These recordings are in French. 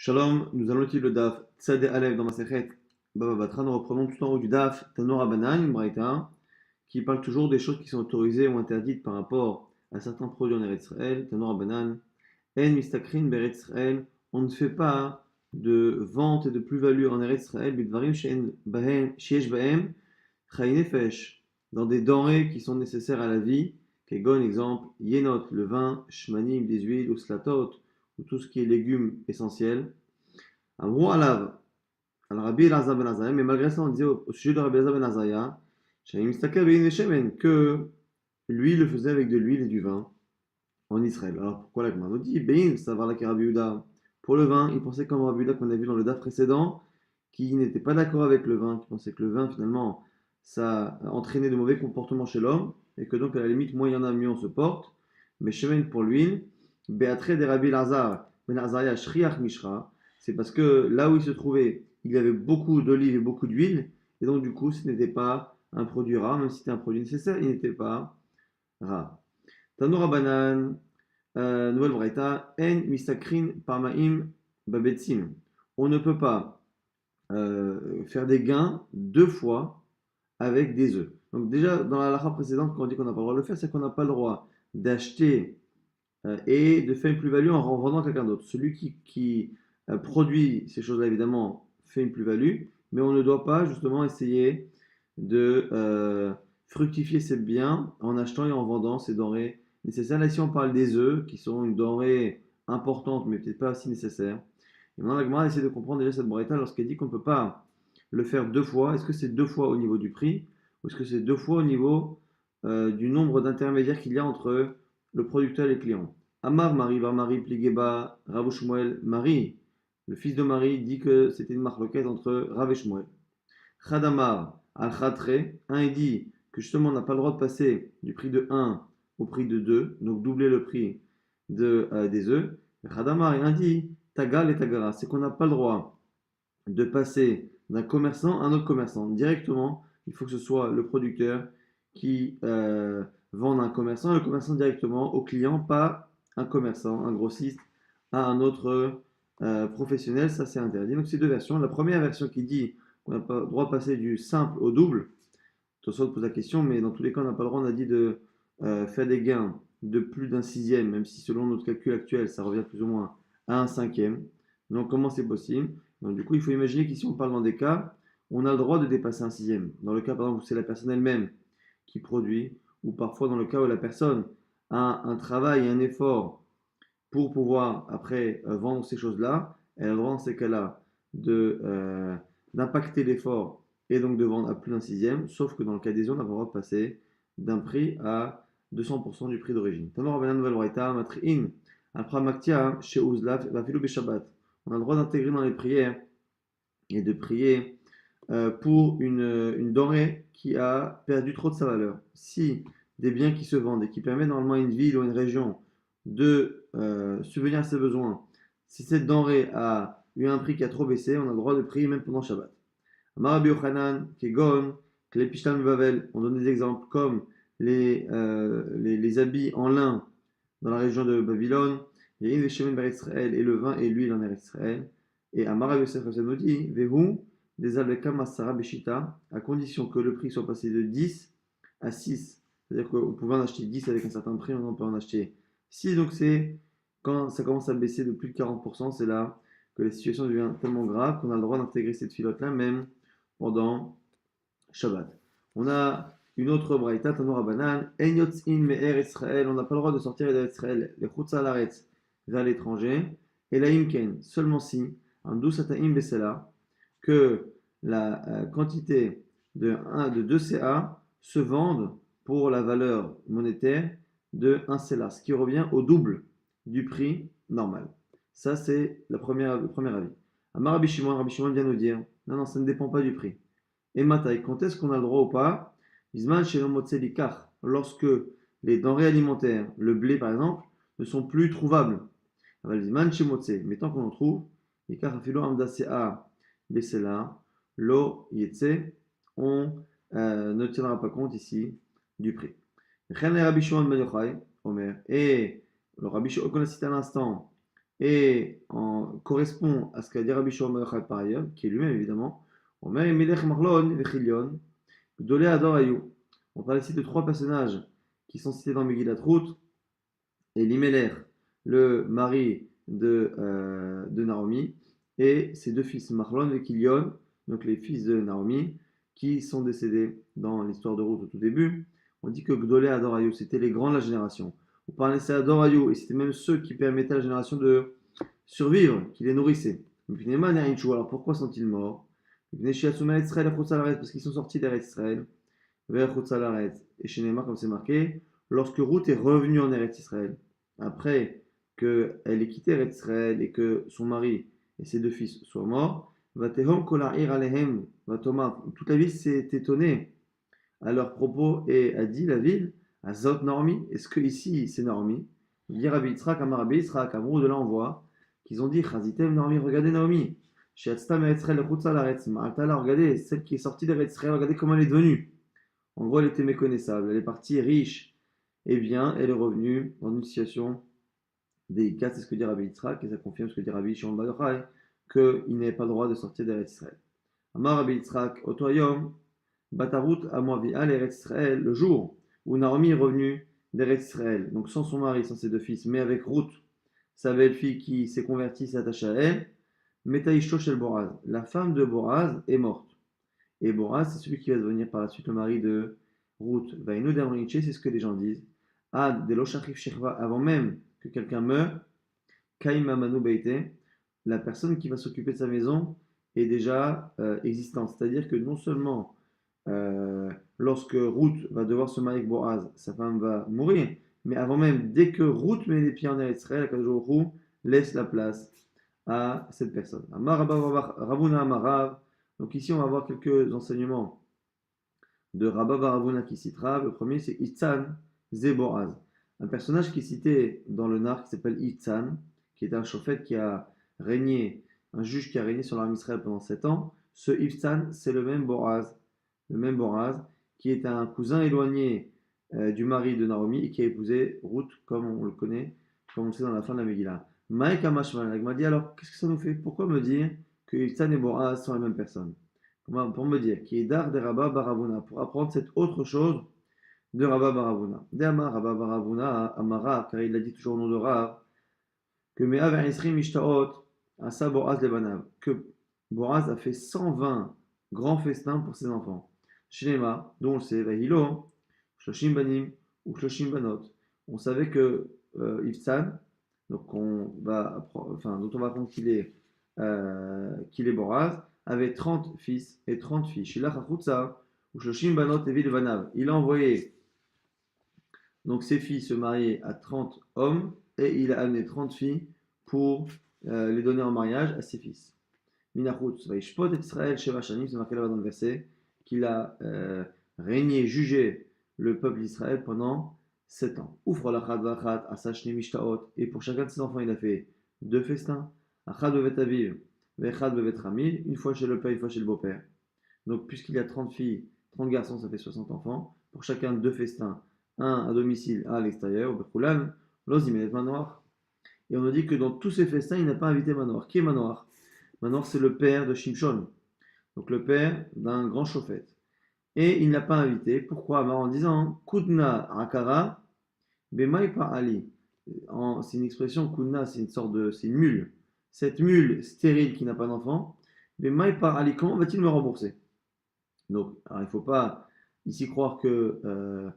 Shalom, nous allons étudier le DAF Tzadé Aleph dans ma Masechet Baba Batra. Nous reprenons tout en haut du DAF Tanora Banan, une braïta, qui parle toujours des choses qui sont autorisées ou interdites par rapport à certains produits en Eretz Israël. Tanora Banan, En Mistakrin Beretz Israël, on ne fait pas de vente et de plus-value en Eretz Israël, Bidvarim Sheesh Bahem Chai Nefesh, dans des denrées qui sont nécessaires à la vie, Kegon, exemple, Yenot, le vin, Shmanim, des huiles, ou Slatot, ou tout ce qui est légumes essentiels. Amrou alav, al Rabbi Elazar ben Azariah, mais malgré ça, on disait au sujet de Rabbi Elazar ben Azariah, que lui le faisait avec de l'huile et du vin en Israël. Alors pourquoi la Gemara nous dit Bein, savoir la Rabbi Yehuda, pour le vin, il pensait comme Rabbi Yehuda qu'on a vu dans le DAF précédent, qui n'était pas d'accord avec le vin, qui pensait que le vin finalement ça entraînait de mauvais comportements chez l'homme, et que donc à la limite, moins il y en a, mieux on se porte. Mais Shemen pour l'huile, Beatre de Rabbi Elazar ben Azariah Shriach Mishra, c'est parce que là où il se trouvait, il y avait beaucoup d'olives et beaucoup d'huile, et donc du coup, ce n'était pas un produit rare, même si c'était un produit nécessaire, il n'était pas rare. Tanoura Banan, nouvelle braïta, En mistakrin parmaim babetsim. On ne peut pas faire des gains deux fois avec des œufs. Donc déjà, dans la halakha précédente, quand on dit qu'on n'a pas le droit de le faire, c'est qu'on n'a pas le droit d'acheter et de faire une plus-value en vendant à quelqu'un d'autre. Celui qui produit ces choses-là, évidemment, fait une plus-value, mais on ne doit pas justement essayer de fructifier ses biens en achetant et en vendant ces denrées nécessaires. Là, ici, on parle des œufs, qui sont une denrée importante, mais peut-être pas aussi nécessaire. Et maintenant, la Gemara essaie de comprendre déjà cette braïta lorsqu'elle dit qu'on ne peut pas le faire deux fois. Est-ce que c'est deux fois au niveau du prix, ou est-ce que c'est deux fois au niveau du nombre d'intermédiaires qu'il y a entre le producteur et le client? Amar Marie, Var Marie, Pligeba, Rav Shmuel, Marie, le fils de Marie, dit que c'était une marloquette entre Rav et Shmuel. Khadamar, Al-Khatre, un il dit que justement on n'a pas le droit de passer du prix de un au prix de 2, donc doubler le prix des œufs. Khadamar, et un dit Tagal et Tagara, c'est qu'on n'a pas le droit de passer d'un commerçant à un autre commerçant. Directement, il faut que ce soit le producteur qui vende à un commerçant, et le commerçant directement au client, pas un commerçant, un grossiste, à un autre professionnel. Ça, c'est interdit. Donc, c'est deux versions. La première version qui dit qu'on n'a pas le droit de passer du simple au double. Tosot pose la question, mais dans tous les cas, on n'a pas le droit, on a dit, de faire des gains de plus d'un sixième, même si selon notre calcul actuel, ça revient plus ou moins à un cinquième. Donc, comment c'est possible? Donc, du coup, il faut imaginer qu'ici, on parle dans des cas où on a le droit de dépasser un sixième. Dans le cas, par exemple, où c'est la personne elle-même qui produit, ou parfois dans le cas où la personne a un travail et un effort pour pouvoir après vendre ces choses-là, elle a le droit dans ces cas-là d'impacter l'effort et donc de vendre à plus d'un sixième, sauf que dans le cas des on a le droit de passer d'un prix à 200% du prix d'origine. Tanor Rabbanan Nouvelle Braïta, Matri'in, Alpra Maktia, chez Uzlaf, Vafilu Beshabbat. On a le droit d'intégrer dans les prières et de prier pour une denrée qui a perdu trop de sa valeur. Si des biens qui se vendent et qui permettent normalement à une ville ou à une région de subvenir à ses besoins, si cette denrée a eu un prix qui a trop baissé, on a le droit de prier même pendant Shabbat. Marabi Yochanan, Kegon, Klepishtam Bavel, on donne des exemples comme les habits en lin dans la région de Babylone, les Inveshemen Bar Israël et le vin et l'huile en Israël. Et Amara Yosef nous dit, Vehu, des Alveka Masara Beshita, à condition que le prix soit passé de 10 à 6. C'est-à-dire qu'on pouvait en acheter 10 avec un certain prix, on peut en acheter 6. Donc c'est quand ça commence à baisser de plus de 40%, c'est là que la situation devient tellement grave qu'on a le droit d'intégrer cette filote-là même pendant Shabbat. On a une autre braïta, Tanur Abanan, En yotzin me'er Israël, on n'a pas le droit de sortir d'Israël, les chutza l'aretz, vers l'étranger, et la imken, seulement si, un doussataim besela, que la quantité de 2 CA se vendent pour la valeur monétaire de 1 CELA, ce qui revient au double du prix normal. Ça, c'est le premier avis. Amar Rabbi Shimon vient nous dire, non, non, ça ne dépend pas du prix. Et Mataï, quand est-ce qu'on a le droit ou pas? Bisman chez l'omotselikar, lorsque les denrées alimentaires, le blé par exemple, ne sont plus trouvables. Bisman chez Motse, mais tant qu'on en trouve, Ikar Afilo Amdasea Besela, Lo Yetse, on ne tiendra pas compte ici du prix. Et le Rabbi Shimon qu'on a cité à l'instant, correspond à ce qu'a dit Rabbi Shimon Bar Yochai par ailleurs, qui est lui-même évidemment. Omer Melech Marlon Vechilion, Gdolé Ador Ayu. On parle ici de trois personnages qui sont cités dans Megillat Ruth. Elimelech, le mari de Naomi, et ses deux fils, Mahlon et Kilion, donc les fils de Naomi, qui sont décédés dans l'histoire de Ruth au tout début. On dit que Gdolé Adorayu, c'était les grands de la génération. On parlait de Adorayu, et c'était même ceux qui permettaient à la génération de survivre, qui les nourrissaient. Alors pourquoi sont-ils morts? Parce qu'ils sont sortis d'Eretz Israël, vers Chutzalaret, et chez Neymar, comme c'est marqué, lorsque Ruth est revenue en Eretz Israël, après qu'elle ait quitté Eretz Israël et que son mari et ses deux fils soient morts, Vatehom kola'ir alehem, Vatoma, toute la ville s'est étonnée à leurs propos et a dit la ville, Azot Naomi, est-ce que ici c'est Naomi? Dit Rabbi Yitzhak, Amar Rabbi Yitzhak, Amrou, de là on voit qu'ils ont dit, Chazitem Naomi, regardez Naomi, Shiatztam Eretz Israël, Chutzalaret, Ma'atala, regardez, celle qui est sortie d'Eretz Israël, regardez comment elle est devenue. En gros, elle était méconnaissable. Elle est partie riche et bien, elle est revenue dans une situation délicate. C'est ce que dit Rabbi Yitzhak et ça confirme ce que dit Rabbi Shimon Bar Yochai, qu'il n'avait pas le droit de sortir d'Eretz Israël. Amar Rabbi Yitzhak, Otoyom, Batarut Amoavial Eretz Israël, le jour où Naomi est revenue d'Eretz Israël, donc sans son mari, sans ses deux fils, mais avec Ruth, sa belle-fille qui s'est convertie, s'est attachée à elle, Metaishto Shel Boraz, la femme de Boraz est morte. Et Boaz, c'est celui qui va devenir par la suite le mari de Ruth. C'est ce que les gens disent. Ad Deloshachif Shechva, avant même que quelqu'un meure, Kaima Manu Beite, la personne qui va s'occuper de sa maison est déjà existante. C'est-à-dire que non seulement lorsque Ruth va devoir se marier avec Boaz, sa femme va mourir, mais avant même, dès que Ruth met les pieds en Eretz Israël, Akadosh Baruch Hu laisse la place à cette personne. Amar Ravuna Amarav. Donc ici, on va voir quelques enseignements de Rabba Baravuna qui citera. Le premier, c'est Itzan Zeboaz, un personnage qui est cité dans le Nar qui s'appelle Itzan, qui est un chauffette qui a régné, un juge qui a régné sur l'armée Israël pendant 7 ans. Ce Itzan, c'est le même Boaz, qui est un cousin éloigné du mari de Naomi et qui a épousé Ruth, comme on le connaît, comme on le sait dans la fin de la Megillah. Maïka Mashman, m'a dit alors, qu'est-ce que ça nous fait? Pourquoi me dire que Itzan et Boaz sont la même personne? Pour me dire, qui est Dar de Rabba Baravuna, pour apprendre cette autre chose de Rabba Baravuna. Deama Rabba Baravuna Amara, car il a dit toujours au nom de Rav, que Me'av Isri Mishtaot, Asa Boaz Lebanav, que Boaz a fait 120 grands festins pour ses enfants. Shinema, dont on le sait, Vahilo, Shloshim Banim ou Shloshim Banot. On savait que Ifsan, donc dont on va apprendre qu'il est Boaz, avait 30 fils et 30 filles. Shilach Achutza, ou Shloshim Banot Evi Levanav. Il a envoyé donc ses filles se marier à 30 hommes et il a amené 30 filles pour les donner en mariage à ses fils. Minachutz, Vaishpot et Israël, Sheva Shanim, c'est marqué là-bas dans le verset, qu'il a régné, jugé le peuple d'Israël pendant 7 ans. Oufra lachat vachat, asashne mishtaot, et pour chacun de ses enfants, il a fait 2 festins. Achad bevet aviv, vechad bevet ramil, une fois chez le père, une fois chez le beau-père. Donc, puisqu'il y a 30 filles, 30 garçons, ça fait 60 enfants. Pour chacun, 2 festins, un à domicile, un à l'extérieur, au Bekoulan, l'ozimet Manoir. Et on nous dit que dans tous ces festins, il n'a pas invité Manoir. Qui est Manoir? Manoir, c'est le père de Shimshon, donc le père d'un grand chauffette. Et il ne l'a pas invité. Pourquoi? En disant Kudna Akara, Bemai Ali. C'est une expression, Kudna, c'est une mule. Cette mule stérile qui n'a pas d'enfant, Bemai Ali, comment va-t-il me rembourser? Donc, alors, il ne faut pas ici croire euh,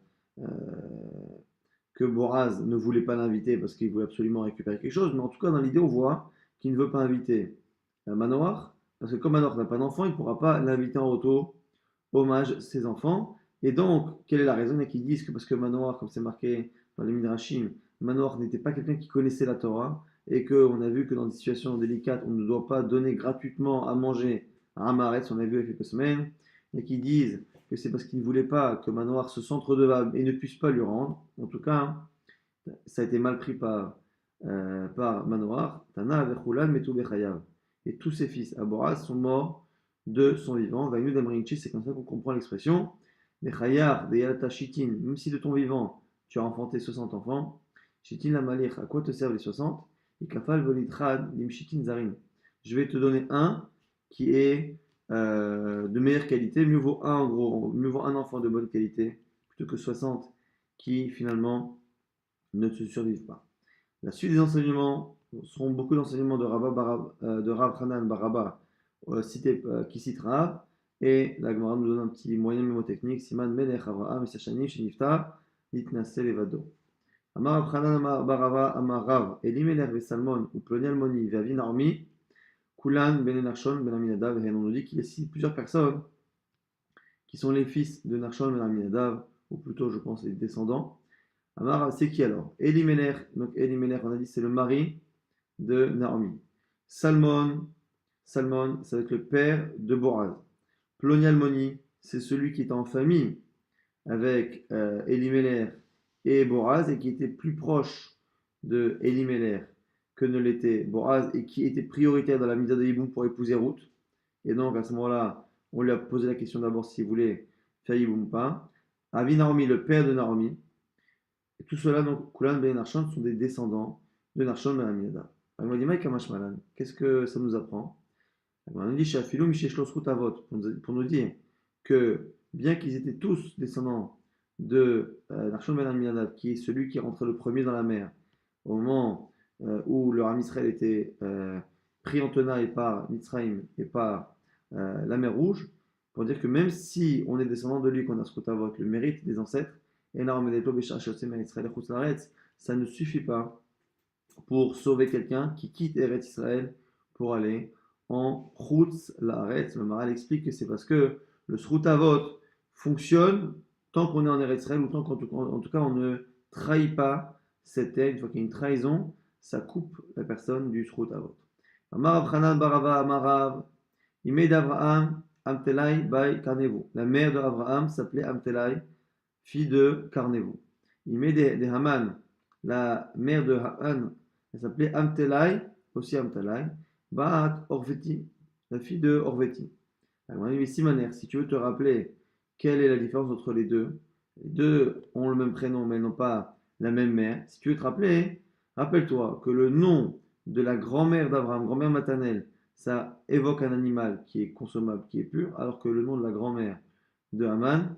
que Boraz ne voulait pas l'inviter parce qu'il voulait absolument récupérer quelque chose, mais en tout cas, dans l'idée, on voit qu'il ne veut pas inviter Manoir, parce que comme Manoir n'a pas d'enfant, il ne pourra pas l'inviter en retour, hommage ses enfants. Et donc, quelle est la raison? Il y en a qui disent que parce que Manoir, comme c'est marqué dans les Midrashim, Manoir n'était pas quelqu'un qui connaissait la Torah, et qu'on a vu que dans des situations délicates, on ne doit pas donner gratuitement à manger à Amaretz, on a vu il y a quelques semaines, et qui disent que c'est parce qu'il ne voulait pas que Manoir se sente redevable et ne puisse pas lui rendre. En tout cas, ça a été mal pris par Manoir. Tana Avechulan Metu Bechayav. Et tous ses fils à Boraz sont morts de son vivant. Vainu Damrinchi, c'est comme ça qu'on comprend l'expression. Bechayav, de Yalata Shitin, même si de ton vivant tu as enfanté 60 enfants, Shitin la Malir, à quoi te servent les 60? Ikafal volitrad limshitin zarin. Je vais te donner un qui est de meilleure qualité. Mieux vaut un, en gros, mieux vaut un enfant de bonne qualité plutôt que 60 qui finalement ne se survivent pas. La suite des enseignements seront beaucoup d'enseignements de Rav Hanan Baraba qui cite Rav. Et la Gemara nous donne un petit moyen mnémotechnique. Siman Melech Avraham et Sachani Shenifta Nitnase Levado. Amar Rav Hanan Baraba Amar Rav Elimelech Vesalmon ou Plonial Moni Ve'avin Armi Kulan Ben Narshon Ben Aminadav. Et on nous dit qu'il y a ici plusieurs personnes qui sont les fils de Narshon Ben Aminadav, ou plutôt je pense les descendants. Amar, c'est qui alors? Elimelech, donc Elimelech, on a dit c'est le mari de Naomi. Salmon, Salmon, ça va être le père de Boaz. Plonialmoni, c'est celui qui est en famille avec Elimelech et Boaz et qui était plus proche de Elimelech que ne l'était Boaz et qui était prioritaire dans la mise de Yiboum pour épouser Ruth. Et donc à ce moment-là, on lui a posé la question d'abord s'il voulait faire Yiboum ou pas. Avi Naomi, le père de Naomi. Et tout cela, donc, Kulan ben Narshon, sont des descendants de Narshon ben Aminadav. Alors, il m'a dit, qu'est-ce que ça nous apprend? On nous dit, Shafilou Misheshlos Avot, pour nous dire que, bien qu'ils étaient tous descendants de Narshon ben Aminadav, qui est celui qui est rentré le premier dans la mer, au moment où le Ram Israël était pris en tenaille par Mitzrayim et par la mer Rouge, pour dire que même si on est descendant de lui, qu'on a Avot, le mérite des ancêtres, ça ne suffit pas pour sauver quelqu'un qui quitte Eretz Israël pour aller en Chutz Laaretz. Le Maral explique que c'est parce que le Srutavot fonctionne tant qu'on est en Eretz Israël ou tant qu'en tout cas on ne trahit pas cette terre. Une fois qu'il y a une trahison, ça coupe la personne du Srutavot. Amarav Hanan Barava Amarav, Imed Abraham Amtelai by Karnevu. La mère de Abraham s'appelait Amtelai, fille de Karnevu. Il met des Haman, la mère de Haman, elle s'appelait Amtelai, aussi Amtelai, Baat Orveti, la fille de Orveti. Alors, il dit, si tu veux te rappeler quelle est la différence entre les deux ont le même prénom mais n'ont pas la même mère. Si tu veux te rappeler, rappelle-toi que le nom de la grand-mère d'Abraham, grand-mère maternelle, ça évoque un animal qui est consommable, qui est pur, alors que le nom de la grand-mère de Haman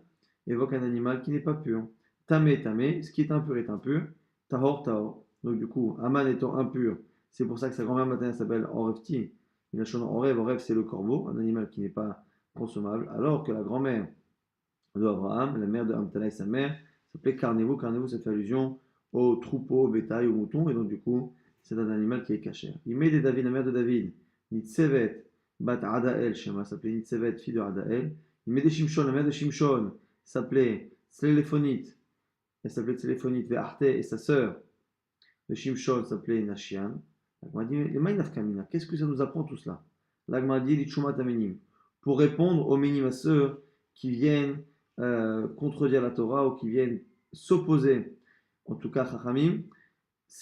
évoque un animal qui n'est pas pur. Tamé, tamé, ce qui est impur est impur. Tahor, tahor. Donc du coup, Haman étant impur, c'est pour ça que sa grand-mère maternelle s'appelle Orefti. Il a chanté Orev, c'est le corbeau, un animal qui n'est pas consommable, alors que la grand-mère de Abraham, la mère de Amtalai, sa mère, s'appelait Carnevo. Carnevo, ça fait allusion au troupeau, au bétail, au mouton, et donc du coup, c'est un animal qui est caché. Il met des David, la mère de David, Nitsevet, bat Adael, Shema, s'appelait Nitsevet, fille de Adael. Il met des Shimshon, la mère de Shimshon, s'appelait Tléléphonite, elle s'appelait Tléléphonite, Ve'arte, et sa sœur de Shimshon s'appelait Nashian. L'Agma dit, les Maïnaf Kamina, qu'est-ce que ça nous apprend tout cela? L'Agma dit, Lichumat Amenim, pour répondre aux Ménimasseurs qui viennent contredire la Torah ou qui viennent s'opposer, en tout cas Chachamim,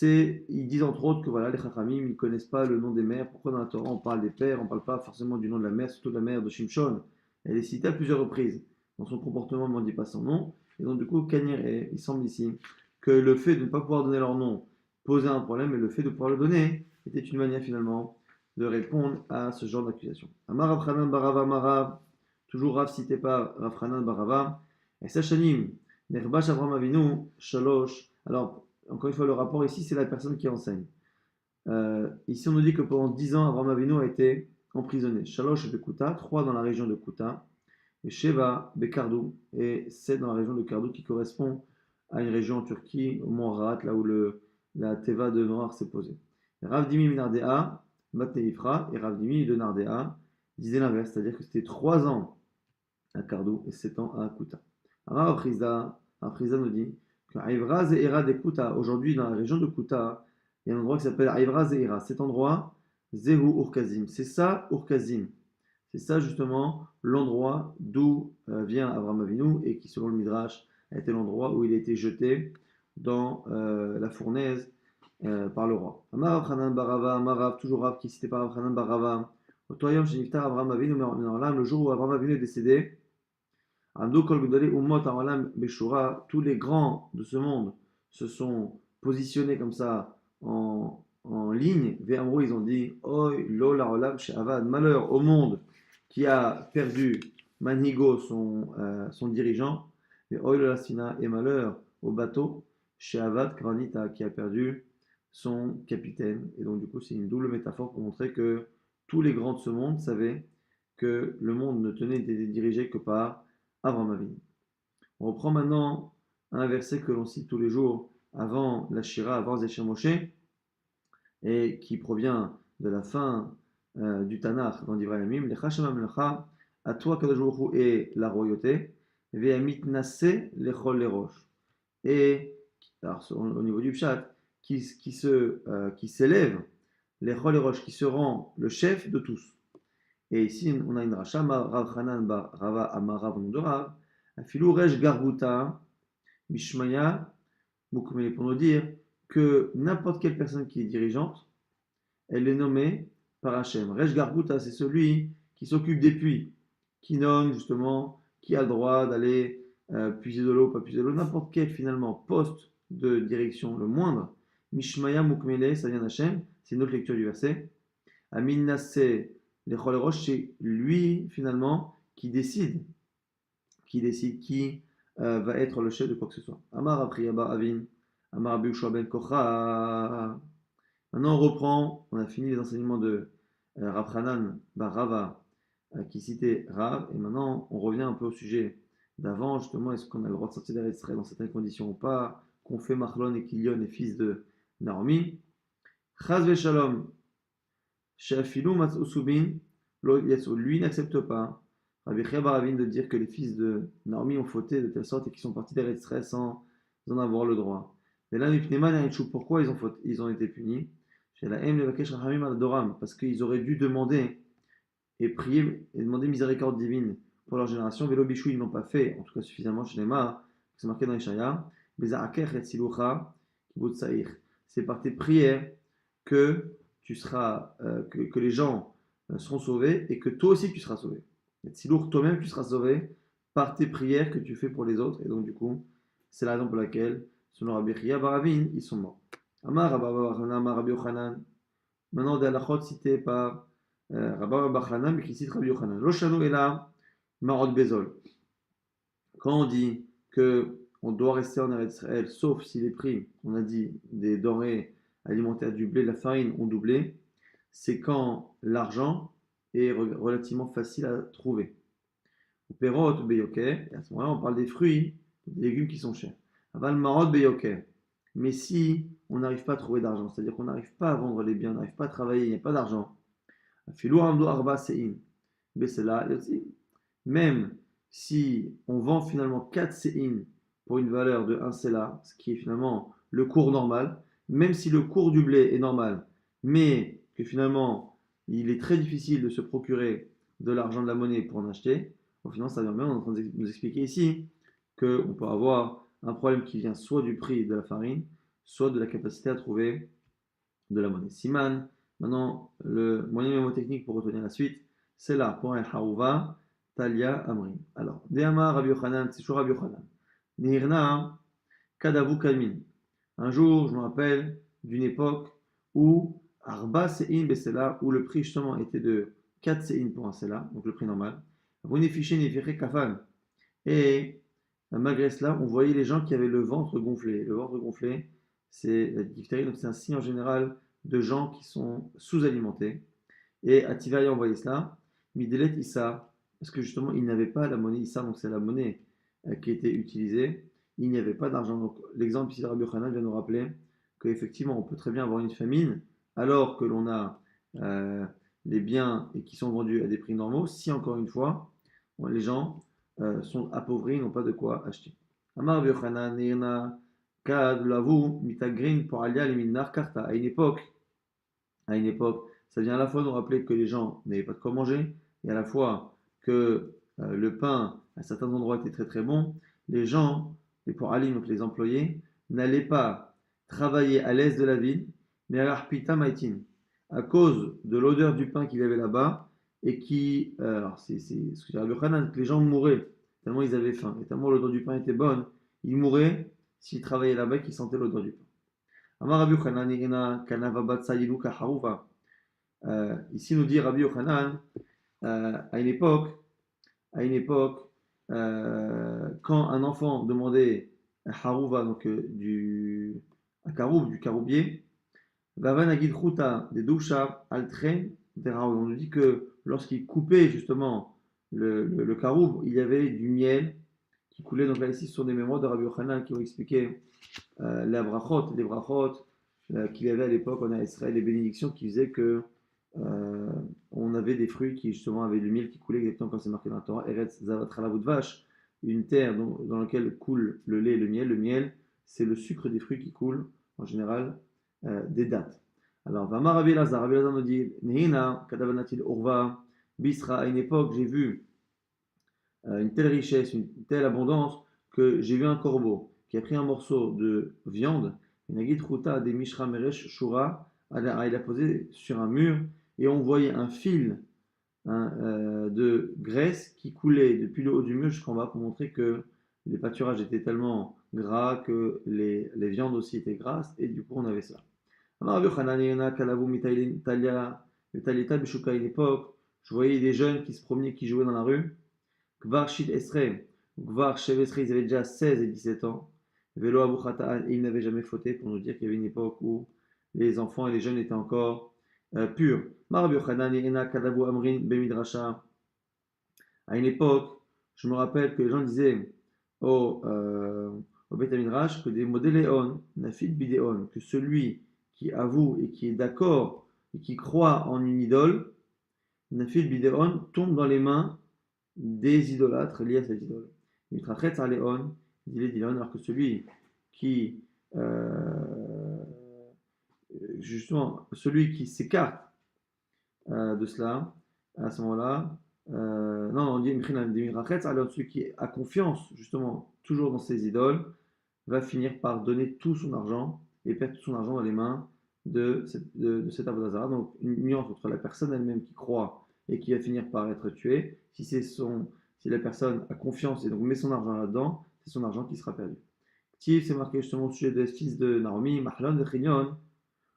ils disent entre autres que voilà, les Chachamim ne connaissent pas le nom des mères. Pourquoi dans la Torah on parle des pères, on ne parle pas forcément du nom de la mère, surtout de la mère de Shimshon? Elle est citée à plusieurs reprises. Dans son comportement, on ne dit pas son nom. Et donc, du coup, Kaniré, il semble ici que le fait de ne pas pouvoir donner leur nom posait un problème, et le fait de pouvoir le donner était une manière finalement de répondre à ce genre d'accusation. Amar Rav Hanan Barava Marav, toujours Rav cité par Rav Hanan Barava, et Sachanim, Nerbash Avram Avinu, Shalosh. Alors, encore une fois, le rapport ici, c'est la personne qui enseigne. Ici, on nous dit que pendant 10 ans, Avram Avinu a été emprisonné. Shalosh de Kuta, 3 dans la région de Kuta, et Sheva Bekardou, et 7 dans la région de Kardou, qui correspond à une région en Turquie, au mont Rat, là où la Teva de Noir s'est posée. Rav Dimi Minardea, Matneifra, et Rav Dimi de Nardea disait l'inverse, c'est-à-dire que c'était 3 ans à Kardou et 7 ans à Kuta. Alors Afriza nous dit que Aivra Zeira de Kuta, aujourd'hui dans la région de Kuta, il y a un endroit qui s'appelle Aivra Zeira. Cet endroit, Zehu Urkazim, c'est ça Urkazim. C'est ça justement l'endroit d'où vient Avram Avinu et qui, selon le Midrash, a été l'endroit où il a été jeté dans la fournaise par le roi. Amar Hanan Barava, Amarav, toujours Rav qui est cité par Hanan Barava. Otoyam Sheniftar Avram Avinu, le jour où Avram Avinu est décédé, tous les grands de ce monde se sont positionnés comme ça en ligne. Ve'amro, ils ont dit, Oy, lo la olam she'avad, malheur au monde qui a perdu Manigo, son dirigeant, et Oy lo la sina, et malheur au bateau she'avad Kranita, qui a perdu son capitaine. Et donc, du coup, c'est une double métaphore pour montrer que tous les grands de ce monde savaient que le monde ne tenait été dirigé que par Avraham Avinu. On reprend maintenant un verset que l'on cite tous les jours avant la Shira, avant Zécher Moshe, et qui provient de la fin du Tanakh dans Divrei Yamim, Lecha Shema Melcha, à toi Kadosh Baruch Hu et la royauté, Ve'amit Nasseh Lechol Lerosh. Et alors, au niveau du Pshat, qui s'élève, Lechol Lerosh, qui se rend le chef de tous. Et ici, on a une racha, Rav Hanan bar Rava Amarav nom de Rav, Afilou Rej Garbuta, Mishmaya, Mukmele, pour nous dire que n'importe quelle personne qui est dirigeante, elle est nommée par Hachem. Rej Garbuta, c'est celui qui s'occupe des puits, qui nomme justement qui a le droit d'aller puiser de l'eau, pas puiser de l'eau, n'importe quel finalement poste de direction, le moindre. Mishmaya Mukmele, ça vient d'Hachem, c'est une autre lecture du verset. Amin Nasseh, les Roche, c'est lui finalement qui décide qui va être le chef de quoi que ce soit. Amar Apriyaba Avin, Amar Abu Ben Kocha. Maintenant on reprend, on a fini les enseignements de Rav Hanan bar Rava qui citait Rav, et maintenant on revient un peu au sujet d'avant, justement, est-ce qu'on a le droit de sortir d'Eretz Israël dans certaines conditions ou pas, qu'on fait Machlon et Kilion est fils de Naomi. Chaz Veshalom, Sheafilou Matsusubin, lui n'accepte pas, Rabbi Chia bar Avin, de dire que les fils de Naomi ont fauté de telle sorte et qu'ils sont partis d'Eretz Israël sans en avoir le droit. Mais là, pourquoi ils ont été punis? Parce qu'ils auraient dû demander et prier et demander miséricorde divine pour leur génération. Vélo Bichou, ils n'ont pas fait, en tout cas suffisamment chez les Mains, c'est marqué dans les Shaya. C'est par tes prières que tu seras, que les gens seront sauvés et que toi aussi tu seras sauvé. Et Tzilour, toi-même tu seras sauvé par tes prières que tu fais pour les autres. Et donc du coup, c'est la raison pour laquelle, selon Rabbi Chia bar Avin, ils sont morts. Amar Rabbi Yochanan. Maintenant, des halachot cités par Rabbi bar Hanan, mais qui cite Rabbi Yochanan. Loshanu est là, Marot Bezol. Quand on dit que on doit rester en Eretz Israël, sauf si les prix, on a dit, des denrées alimentaires, du blé, de la farine ont doublé, c'est quand l'argent est relativement facile à trouver. Au Perot, Beyoke, et à ce moment-là, on parle des fruits, des légumes qui sont chers. Aval Marot Beyoke. Mais si on n'arrive pas à trouver d'argent, c'est-à-dire qu'on n'arrive pas à vendre les biens, on n'arrive pas à travailler, il n'y a pas d'argent, même si on vend finalement 4 séines pour une valeur de 1 séla, ce qui est finalement le cours normal, même si le cours du blé est normal, mais que finalement il est très difficile de se procurer de l'argent, de la monnaie pour en acheter, au final ça vient bien, on est en train de nous expliquer ici qu'on peut avoir un problème qui vient soit du prix de la farine, soit de la capacité à trouver de la monnaie. Siman, maintenant, le moyen mémotechnique pour retenir la suite, c'est là, pour un harouva, talia amrin. Alors, Deama Rabbi Yochanan, c'est toujours Rabbi Yochanan. Nihirna, kadavu kalmin. Un jour, je me rappelle d'une époque où Arba Sein Besela, où le prix justement était de 4 Sein pour un Sela, donc le prix normal. Vonifiché Nifire Kafan. Et malgré cela, on voyait les gens qui avaient le ventre gonflé. Le ventre gonflé, c'est la diphtérie, donc c'est un signe en général de gens qui sont sous-alimentés. Et à Tivaïa, on voyait cela. Midelet Issa, parce que justement, il n'avait pas la monnaie Issa, donc c'est la monnaie qui était utilisée. Il n'y avait pas d'argent. Donc l'exemple ici de Rabbi Yochanan vient nous rappeler qu'effectivement, on peut très bien avoir une famine alors que l'on a les biens et qui sont vendus à des prix normaux, si encore une fois, les gens sont appauvris, n'ont pas de quoi acheter. Amar Rabbi Yochanan, Nirna, Kad, Lavu, Mitagrin, pour Alia, Liminar, Karta. À une époque, ça vient à la fois nous rappeler que les gens n'avaient pas de quoi manger, et à la fois que le pain, à certains endroits, était très très bon. Les gens, et pour Ali, donc les employés, n'allaient pas travailler à l'est de la ville, mais à l'Arpita Maitin, à cause de l'odeur du pain qu'il y avait là-bas, et qui, alors c'est ce que dit Rabbi Yochanan, que les gens mouraient tellement ils avaient faim, et tellement l'odeur du pain était bonne, ils mouraient s'ils travaillaient là-bas et qu'ils sentaient l'odeur du pain. Amar Rabbi Yochanan, Ina Kanava Bat Sayidu Kaharuva. Ici nous dit Rabbi Yochanan, à une époque, à une époque, quand un enfant demandait un harouva, donc un caroub, du caroubier, Vavanagid Chuta de Dusha Altren Deraou. On nous dit que lorsqu'il coupait justement le caroub, il y avait du miel qui coulait. Donc là, ici, ce sont des mémoires de Rabbi Yochanan qui ont expliqué les brachot qu'il y avait à l'époque en Israël, les bénédictions qui faisaient que euh, on avait des fruits qui justement avaient du miel qui coulait exactement comme c'est marqué dans la Torah. Eretz Zavat Chalavut Vache, une terre dans laquelle coule le lait et le miel. Le miel, c'est le sucre des fruits qui coule en général des dattes. Alors, Vamar Rabbi Lazar nous dit Nehina, Kadavanatil Urva, Bisra, à une époque, j'ai vu une telle richesse, une telle abondance, que j'ai vu un corbeau qui a pris un morceau de viande, une agit ruta des mishra meresh shura, il a posé sur un mur, et on voyait un fil de graisse qui coulait depuis le haut du mur jusqu'en bas pour montrer que les pâturages étaient tellement gras que les viandes aussi étaient grasses, et du coup on avait ça. À une époque, je voyais des jeunes qui se promenaient, qui jouaient dans la rue. Kvar Shit Esrei, Kvar Shev Esrei, ils avaient déjà 16 et 17 ans. Velo Abu Khata'an, et ils n'avaient jamais fauté, pour nous dire qu'il y avait une époque où les enfants et les jeunes étaient encore purs. Mar Yochanan Ena Kadabu Amrin Bemidrasha. À une époque, je me rappelle que les gens disaient au Beth Midrash que des modéléon, nafid bidéon, que celui qui avoue et qui est d'accord et qui croit en une idole, nafid bidéon, tombe dans les mains des idolâtres liés à cette idole. Il trachet à Léon, dit alors que celui qui, justement, celui qui s'écarte de cela, à ce moment-là, non, on dit alors celui qui a confiance, justement, toujours dans ses idoles, va finir par donner tout son argent et perdre tout son argent dans les mains de cet Avodazara. Donc, une nuance entre la personne elle-même qui croit et qui va finir par être tuée. Si la personne a confiance et donc met son argent là-dedans, c'est son argent qui sera perdu. Ktiv, c'est marqué justement au sujet des fils de Naomi, Mahlon de Chignon,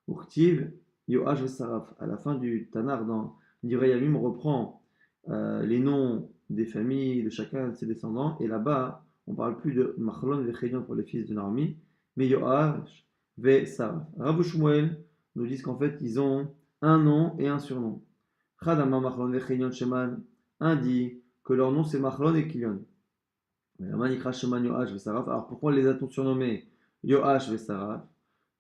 ou Ktiv, Yoash Saraf. À la fin du Tanar, dans Dirayamim, on reprend les noms des familles de chacun de ses descendants, et là-bas, on ne parle plus de Machlon et Chignon pour les fils de Naomi, mais Yoash et Saraf. Rabbi Shmuel nous dit qu'en fait, ils ont un nom et un surnom. Chadama Machlon et Chignon Sheman, un dit que leur nom c'est Machlon et Kilion. Alors pourquoi les a-t-on surnommés Yoash et Saraf?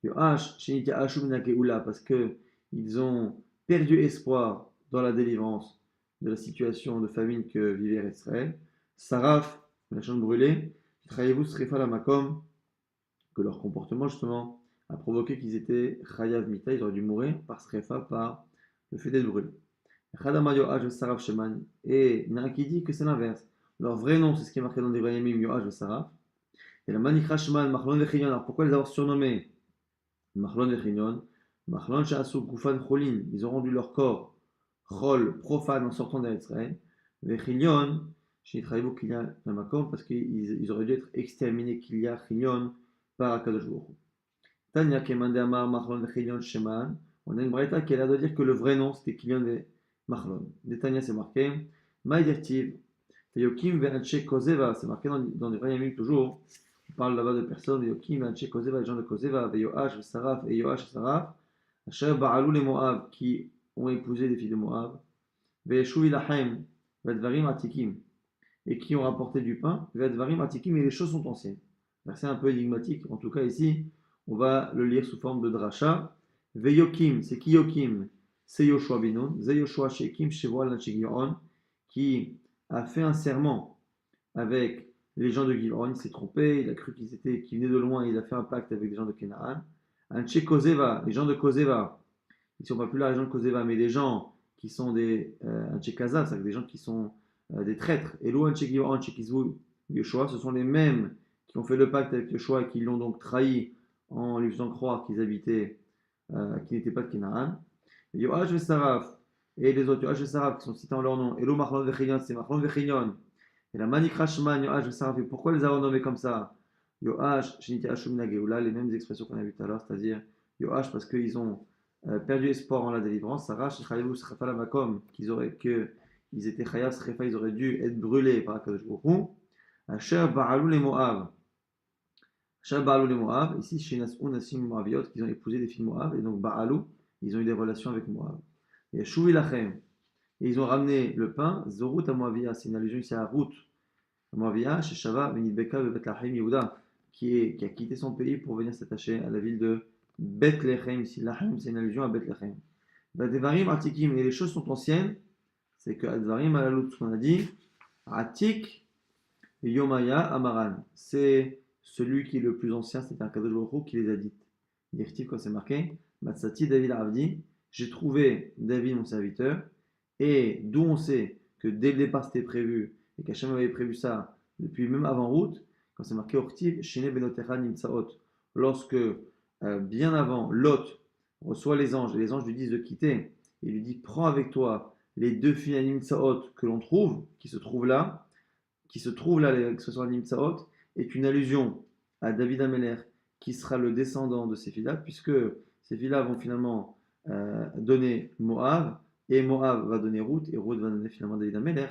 Yoash, Shiniti Ashum Nakeula, parce qu'ils ont perdu espoir dans la délivrance de la situation de famine que vivait Israël. Saraf, la chambre brûlée, Traïvou Srefa la Makom, que leur comportement justement a provoqué qu'ils étaient Chayav Mita, ils auraient dû mourir par Srefa, par le fait d'être brûlés. Chadama Yoash et Saraf Sheman, et il y en a un qui dit que c'est l'inverse. Leur vrai nom, c'est ce qui est marqué dans des Vayamim, Yoash et Saraf. Et la Manikra Sheman, Machlon Vechignon, alors pourquoi les avoir surnommés Machlon Vechignon? Machlon Sha'asu Gufan Cholin, ils ont rendu leur corps Chol profane en sortant d'Israël. Vechignon, chez Traïvou Kilia Namakom, parce qu'ils auraient dû être exterminés Kilia Chignon par Akadosh Baruch Hu. Tanya Kemande Amar Machlon Vechignon Sheman. On a une braïta qui a l'air de dire que le vrai nom c'était Kilion et Machlon. Détania c'est marqué. Maïdertiv. Yokim Ve'anche Kozeva. C'est marqué dans les Rayamim toujours. On parle là-bas de personnes. Yokim Ve'anche Kozeva, les gens de Kozeva. Ve'yoash Ve'saraf. Et Yoash et Saraf. Asher Ba'alou les Moab. Qui ont épousé des filles de Moab. Ve'eshuv Ilahem. Ve'advarim Atikim. Et qui ont rapporté du pain. Ve'advarim Atikim. Et les choses sont anciennes. C'est un peu énigmatique. En tout cas ici, on va le lire sous forme de dracha. Veyokim, c'est qui Yokim? C'est Yoshua Binoun. C'est Yoshua Shekim Shevoal Nachigyon, qui a fait un serment avec les gens de Gilon. Il s'est trompé, il a cru qu'ils venaient de loin, il a fait un pacte avec les gens de Canaan. Anche Kozeva, les gens de Kozeva, ils ne sont pas plus là, les gens de Kozeva, mais des gens qui sont des Anche Kazav, c'est-à-dire des gens qui sont des traîtres. Et l'eau Anche Gilon, Anche Kizvou, Yoshua, ce sont les mêmes qui ont fait le pacte avec Yoshua et qui l'ont donc trahi en lui faisant croire qu'ils habitaient qui n'étaient pas de Canaan. Yoash et Saraf, et les autres Yoash et Saraf qui sont cités en leur nom, Elo Machlon Vechignon, c'est Machlon Vechignon. Et la Manik Rashman, Yoash et Saraf, et pourquoi les avoir nommés comme ça? Yoash, Shiniti Ashum Nageula, les mêmes expressions qu'on a vues tout à l'heure, c'est-à-dire Yoash parce qu'ils ont perdu espoir en la délivrance, Sarah, Shechayelu, Srefa Lamakom, ils étaient Chayav, Srefa, ils auraient dû être brûlés par Akadosh Baruch Hu. Asher Ba'alou les Moab. Asher Ba'alou les Moab, ici chez Nas'ou Nassim Moabiot, qu'ils ont épousé des filles Moab, et donc Ba'alou, ils ont eu des relations avec Moab. Et Shouvi Lachem, et ils ont ramené le pain, Zorut à Moavia, c'est une allusion ici à Ruth, à Moavia, chez Shava, Benidbeka, Bethlehem, Yehuda, qui a quitté son pays pour venir s'attacher à la ville de Bethlehem. Ici, Lachem, c'est une allusion à Bethlehem. Devarim Atikim, et les choses sont anciennes, c'est que Advarim Alalut, ce qu'on a dit, Atik, Yomaya, Amaran, c'est celui qui est le plus ancien, c'est un Kadosh Baruch Hu qui les a dites. Directif, quand c'est marqué, Matsati David Avdi, j'ai trouvé David mon serviteur, et d'où on sait que dès le départ c'était prévu, et qu'Hachem avait prévu ça depuis même avant route, quand c'est marqué Ortiv, Shine Benotecha Nimtsaot, lorsque bien avant Lot reçoit les anges, et les anges lui disent de quitter, il lui dit prends avec toi les deux filles à Nimtsaot que l'on trouve, qui se trouvent là, l'expression Nimtsaot, est une allusion à David Ameler, qui sera le descendant de ces filles-là, puisque ces filles-là vont finalement donner Moab, et Moab va donner Ruth, et Ruth va donner finalement David Ameler.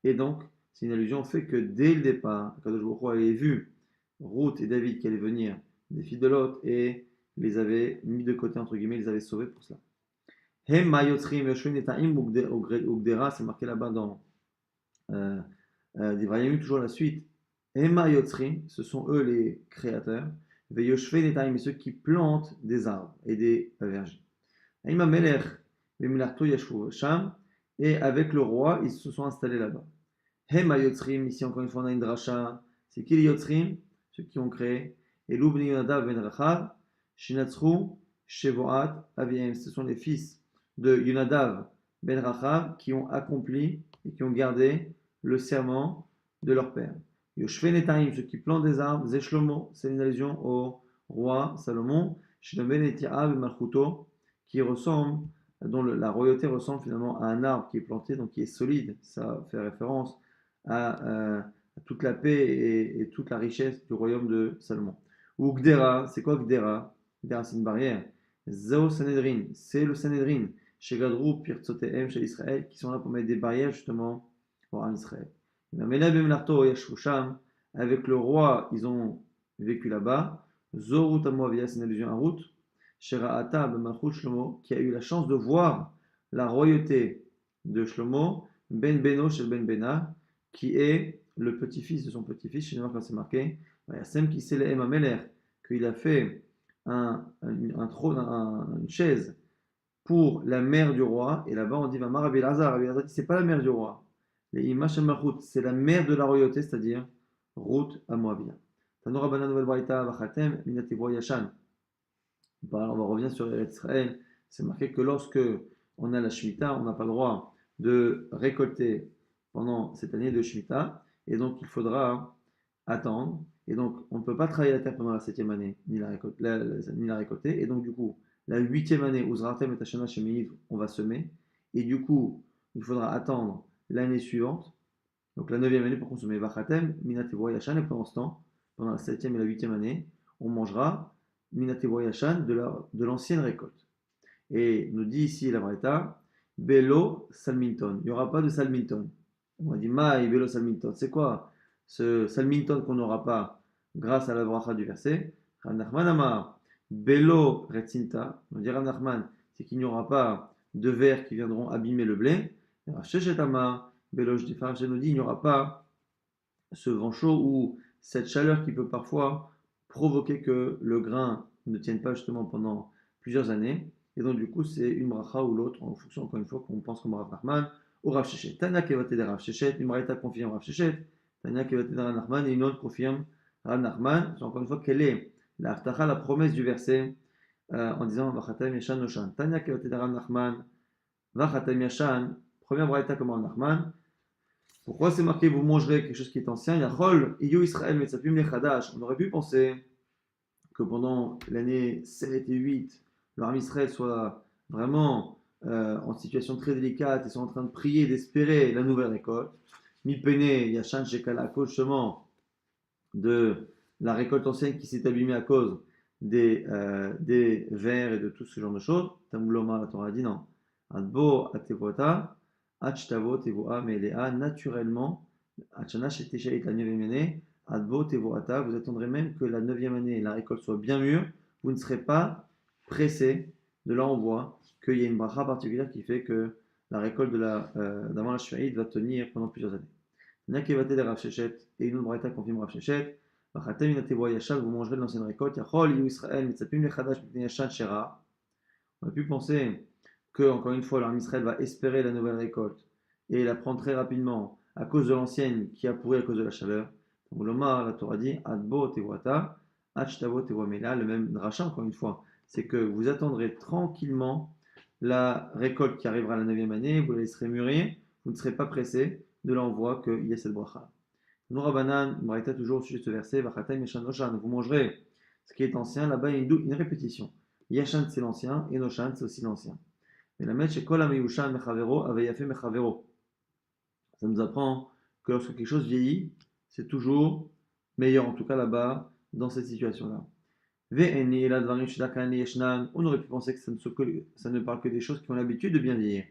Et donc, c'est une allusion au fait que dès le départ, Kadosh Baruch Hu avait vu Ruth et David qui allaient venir des filles de Lot, et les avait mis de côté, entre guillemets, les avait sauvés pour cela. Hem Mayotzrim Yoshvin Etaim Ugdera, c'est marqué là-bas dans d'Ibrahim, toujours la suite. Emma Yotzrim, ce sont eux les créateurs. Veyoshve Netaim, ceux qui plantent des arbres et des vergers. Emma Melech, Vemilarto Yashvu Sham, et avec le roi, ils se sont installés là-bas. Emma Yotzrim, ici encore une fois on a une dracha. C'est qui les Yotzrim? Ceux qui ont créé. Et Lubni Yonadav Ben Rachav, Shinatzru, Shevoat, Aviem, ce sont les fils de Yonadav Ben Rachav qui ont accompli et qui ont gardé le serment de leur père. Yoshve Netaim, ceux qui plantent des arbres, Zeshlomo, c'est une allusion au roi Salomon, Shlomen Etiav et Malchuto, qui ressemble, dont la royauté ressemble finalement à un arbre qui est planté, donc qui est solide. Ça fait référence à toute la paix et toute la richesse du royaume de Salomon. Ou Gdera, c'est quoi Gdera? Gdera, c'est une barrière. Zao Sanhedrin, c'est le Sanhedrin. Chez Gadrou, Pirtsotehem, chez Israël, qui sont là pour mettre des barrières justement pour Israël. Avec le roi, ils ont vécu là-bas. Zorut Amoavia, c'est une allusion à Ruth. Sheraata B'malchut Shlomo, qui a eu la chance de voir la royauté de Shlomo, Ben Beno Shel Ben Bena, qui est le petit-fils de son petit-fils. Chez nous, quand c'est marqué, Sem qui s'est l'aim Ameler, qu'il a fait un trône, une chaise pour la mère du roi. Et là-bas, on dit Vamar Rabbi Elazar, c'est pas la mère du roi. Les Imash Malchut, c'est la mère de la royauté, c'est-à-dire Ruth à Moabia. Tanora Bana Nouvelle Braïta Vachatem Minatevo Yashan. On va revenir sur Israël. C'est marqué que lorsque on a la Shemitah, on n'a pas le droit de récolter pendant cette année de Shemitah. Et donc, il faudra attendre. Et donc, on ne peut pas travailler la terre pendant la 7e année, ni la récolter. Et donc, du coup, la 8e année, Uzratem et Tashana Sheminiv, on va semer. Et du coup, il faudra attendre l'année suivante, donc la 9e année pour consommer Vachatem, Minatevo Yashan, et pendant ce temps, pendant la 7e et la 8e année, on mangera Minatevo Yashan de l'ancienne récolte. Et nous dit ici la Braïta, Belo Salminton. Il n'y aura pas de Salminton. On a dit Maï Belo Salminton. C'est quoi ce Salminton qu'on n'aura pas grâce à la bracha du verset? Ranachman Amar Belo Retzinta. On dit Ranachman, c'est qu'il n'y aura pas de vers qui viendront abîmer le blé. Shechetama Belo Jdifar, nous dit il n'y aura pas ce vent chaud ou cette chaleur qui peut parfois provoquer que le grain ne tienne pas justement pendant plusieurs années. Et donc, du coup, c'est une bracha ou l'autre, en fonction, encore une fois, qu'on pense comme Rav Nachman ou Rav Shechet. Tanya Kevateder Rav Shechet, une braïta confirme Rav Shechet. Tanya Kevateder Rav Nachman, et une autre confirme Rav Nachman. C'est encore une fois, quelle est la haftacha, la promesse du verset, en disant Vachatem Yashan Noshan. Tanya Kevateder Rav Nachman, Vachatem Yashan, première braïta comme Rav Nachman. Pourquoi c'est marqué vous mangerez quelque chose qui est ancien? Yachol, Iyo Israël, Metzapim Lechadash. On aurait pu penser que pendant l'année 7 et 8, l'armée Israël soit vraiment en situation très délicate, ils sont en train de prier, d'espérer la nouvelle récolte. Mi Pene, Yachan Shekala, à cause justement de la récolte ancienne qui s'est abîmée à cause des vers et de tout ce genre de choses. Tamouloma, la Torah dit non. Adbo atevota, achtavo tevoa melea, naturellement, achana sheteshaït la 9e année, adbo tevoata, vous attendrez même que la 9e année, la récolte soit bien mûre, vous ne serez pas pressé. De là, on voit qu'il y a une bracha particulière qui fait que la récolte d'avant la Shuaïd va tenir pendant plusieurs années. Nakevate de Rav Shechet, et une autre braïta confirme Rav Shechet, Vachatem inatevo yashan, vous mangerez de l'ancienne récolte, Yachol, Yu Israël, Mitzapim lechadash mipnei yashan shera. On a pu penser que, encore une fois, l'armée Israël va espérer la nouvelle récolte et la prendre très rapidement à cause de l'ancienne qui a pourri à cause de la chaleur. La Torah dit Adbo tevoata, Achtavo tevoamela, le même dracha, encore une fois. C'est que vous attendrez tranquillement la récolte qui arrivera la 9e année, vous la laisserez mûrir, vous ne serez pas pressé. De là, on voit qu'il y a cette bracha. Nourabanan, Braïta, toujours au sujet de ce verset, Vachatem Yashan Noshan, vous mangerez ce qui est ancien. Là-bas, il y a une répétition. Yashan, c'est l'ancien, et Noshan, c'est aussi l'ancien. Et la mèche, c'est Kol Ameyushan Mechavero, Aveyafe Mechavero. Ça nous apprend que lorsque quelque chose vieillit, c'est toujours meilleur, en tout cas là-bas, dans cette situation-là. On aurait pu penser que ça ne parle que des choses qui ont l'habitude de bien vieillir,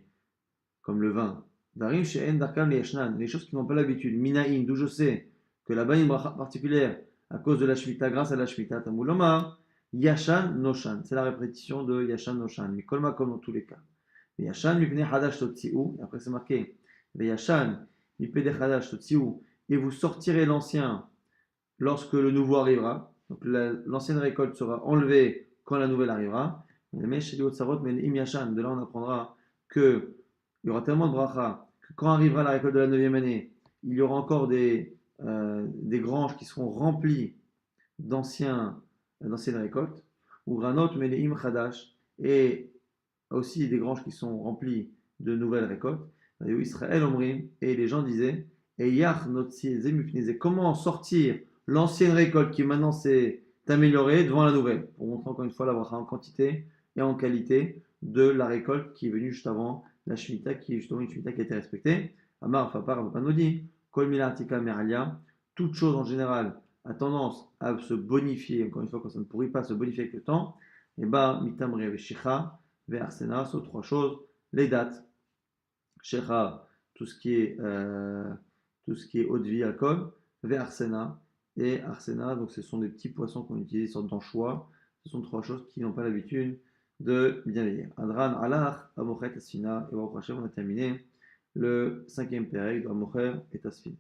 comme le vin. Les choses qui n'ont pas l'habitude. Minaïn, d'où je sais que là-bas, il y a une bracha particulière à cause de la Shemitah, grâce à la Shemitah. Tamuloma, Yashan Noshan. C'est la répétition de Yashan Noshan. Mais Kolma, comme dans tous les cas. Yashan, Mipne Hadash Totsiu. Et après, c'est marqué. Yashan, Mipne Hadash Totsiu. Et vous sortirez l'ancien lorsque le nouveau arrivera. Donc l'ancienne récolte sera enlevée quand la nouvelle arrivera. De là, on apprendra que il y aura tellement de bracha que quand arrivera la récolte de la 9e année, il y aura encore des granges qui seront remplies d'anciennes récoltes. Ou granot meleim chadash, et aussi des granges qui sont remplies de nouvelles récoltes. Et Israël omrim, et les gens disaient, et yach notzi zemupneze, comment sortir l'ancienne récolte qui maintenant s'est améliorée devant la nouvelle, pour montrer encore une fois la bracha en quantité et en qualité de la récolte qui est venue juste avant la Shemitah, qui est justement une Shemitah qui a été respectée. Amar Fapar Panodi, Kol Milatika Meralia, toute chose en général a tendance à se bonifier, encore une fois, quand ça ne pourrit pas se bonifier avec le temps, et bah, Mitamre Veshicha, Ve'arsena, sont trois choses, les dates, Shecha, tout ce qui est eau de vie, alcool, Ve'arsena, et Arsena, donc ce sont des petits poissons qu'on utilise, des sortes d'anchois, ce sont trois choses qui n'ont pas l'habitude de bien vieillir. Adran Alach, Amochet Asfina, et Baruch Hashem, on a terminé le 5e pérec de Amocher et Asfina.